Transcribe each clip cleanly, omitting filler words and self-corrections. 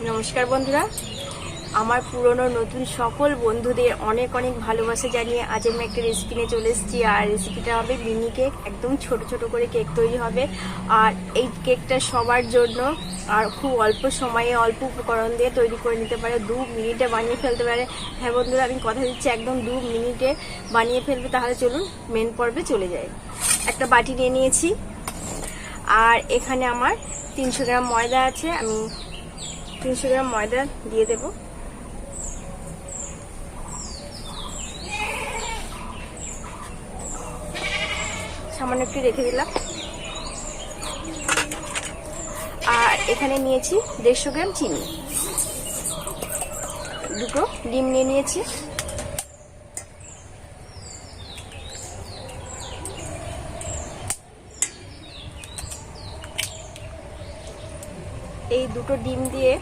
নমস্কার বন্ধুরা, আমার পুরনো নতুন সকল বন্ধুদের অনেক অনেক ভালোবাসা জানিয়ে আজ আমি একটা রেসিপি নিয়ে চলে এসেছি। আর রেসিপিটা হবে মিনি কেক। একদম ছোট ছোট করে কেক তৈরি হবে। আর এই কেকটা সবার জন্য আর খুব অল্প সময়ে অল্প উপকরণ দিয়ে তৈরি করে নিতে পারে, 2 মিনিটে বানিয়ে ফেলতে পারে। হ্যাঁ বন্ধুরা, আমি কথা দিচ্ছি একদম 2 মিনিটে বানিয়ে ফেলবে। তাহলে চলুন মেন পর্বে চলে যাই। একটা বাটি নিয়ে নিয়েছি, আর এখানে আমার 300 গ্রাম ময়দা আছে। আমি 300 গ্রাম ময়দা দিয়ে দেব। সামান্য একটু রেখে দিলাম। আর এখানে নিয়েছি 150 গ্রাম চিনি, 2টো ডিম নিয়ে নিয়েছি। এই 2টো ডিম দিয়ে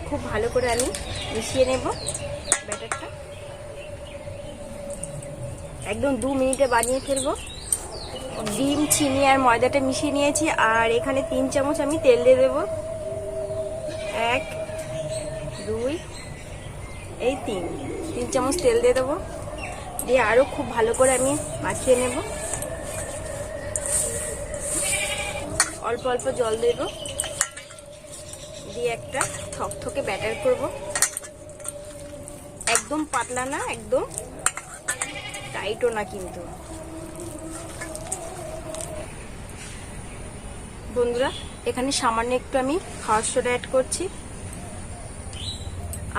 খুব ভালো করে আমি মিশিয়ে নেব ব্যাটারটা। একদম 2 মিনিটে বানিয়ে ফেলবো। ডিম, চিনি আর ময়দাটা মিশিয়ে নিয়েছি। আর এখানে 3 চামচ আমি তেল দিয়ে দেবো। 1, 2, এই 3 চামচ তেল দিয়ে দেবো। দিয়ে আরও খুব ভালো করে আমি মাখিয়ে নেব। অল্প অল্প জল দেব, দিয়ে একটা থকথকে ব্যাটার করব। একদম পাতলা না, একদম টাইটও না কিন্তু। বন্ধুরা, এখানে সামান্য একটু আমি খাওয়ার সোডা অ্যাড করছি।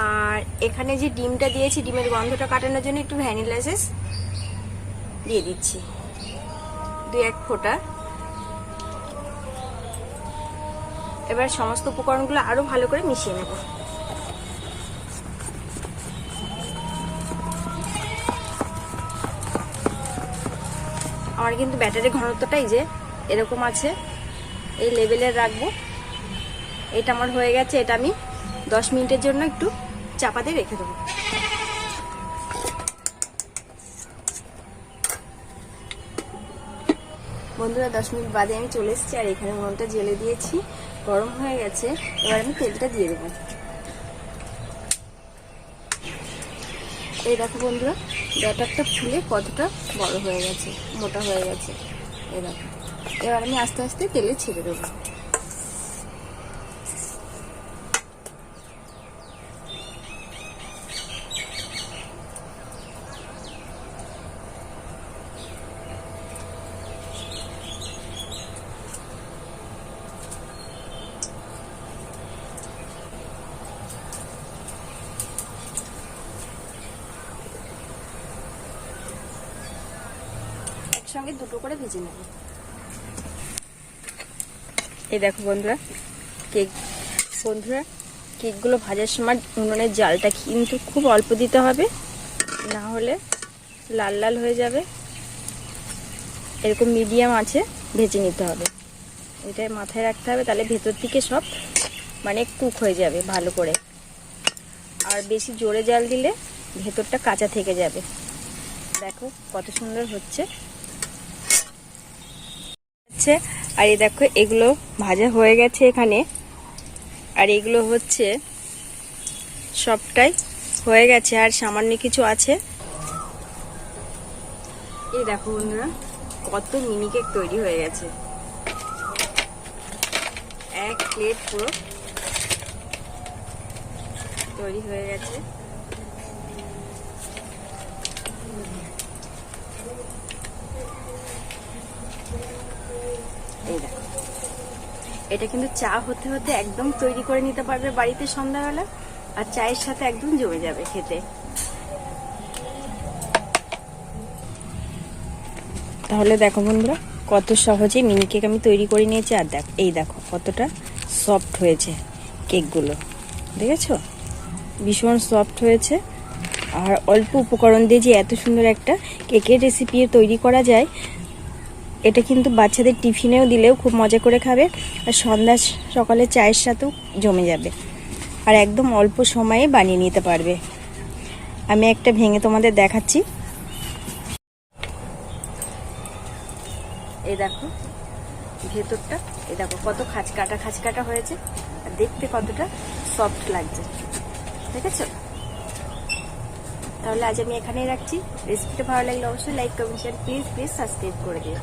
আর এখানে যে ডিমটা দিয়েছি, ডিমের গন্ধটা কাটানোর জন্য একটু ভ্যানিলা এসেন্স দিয়ে দিচ্ছি, 2-1 ফোঁটা। এবার সমস্ত উপকরণগুলো আরো ভালো করে মিশিয়ে নেব। আমার কিন্তু ব্যাটারের ঘনত্বটাই যে এরকম আছে, এই লেভেলের রাখবো। এটা আমার হয়ে গেছে। এটা আমি 10 মিনিটের জন্য একটু চাপা দিয়ে রেখে দেবো। বন্ধুরা, 10 মিনিট বাদে আমি চলে এসেছি। আর এখানে উনুনটা জ্বেলে দিয়েছি, গরম হয়ে গেছে। এবার আমি তেলটা দিয়ে দেবো। এই দেখো বন্ধুরা, ব্যাটারটা ফুলে কতটা বড় হয়ে গেছে, মোটা হয়ে গেছে। এই দেখো, এবার আমি আস্তে আস্তে তেলে ছেড়ে দেবো। একসঙ্গে 2টো করে ভেজে নেব। এই দেখো বন্ধুরা, কেকগুলো ভাজার সময় উনুনের জালটা কিন্তু খুব অল্প দিতে হবে, না হলে লাল লাল হয়ে যাবে। এরকম মিডিয়াম আছে ভেজে নিতে হবে, এটাই মাথায় রাখতে হবে। তাহলে ভেতর থেকে সব কুক হয়ে যাবে ভালো করে। আর বেশি জোরে জাল দিলে ভেতরটা কাঁচা থেকে যাবে। দেখো কত সুন্দর হচ্ছে। আর এই দেখো, এগুলো ভাজা হয়ে গেছে এখানে। আর এগুলো হচ্ছে সবটাই হয়ে গেছে, আর সামান্য কিছু আছে। এই দেখো বন্ধুরা, কত মিনি কেক তৈরি হয়ে গেছে। 1 প্লেট পুরো তৈরি হয়ে গেছে। এই দেখো, এটা কিন্তু চা হতে হতে একদম তৈরি করে নিতে পারবে বাড়িতে সন্ধ্যাবেলা। আর চায়ের সাথে একদম জমে যাবে খেতে। তাহলে দেখো বন্ধুরা, কত সহজে মিনি কেক আমি তৈরি করে নিয়েছি। আর এই দেখো কতটা সফট হয়েছে কেকগুলো, দেখেছো? ভীষণ সফট হয়েছে। আর অল্প উপকরণ দিয়ে যে এত সুন্দর একটা কেকের রেসিপি তৈরি করা যায়, এটা কিন্তু বাচ্চাদের টিফিনেও দিলেও খুব মজা করে খাবে। আর সন্ধ্যা সকালে চায়ের সাথেও জমে যাবে। আর একদম অল্প সময়ে বানিয়ে নিতে পারবে। আমি একটা ভেঙে তোমাদের দেখাচ্ছি। এই দেখো ভেতরটা এই দেখো কত খাঁচকাটা হয়েছে, আর দেখতে কতটা সফট লাগছে, ঠিক আছে? তাহলে আজ আমি এখানেই রাখছি। রেসিপিটা ভালো লাগলে অবশ্যই like comment share please subscribe করে দিও।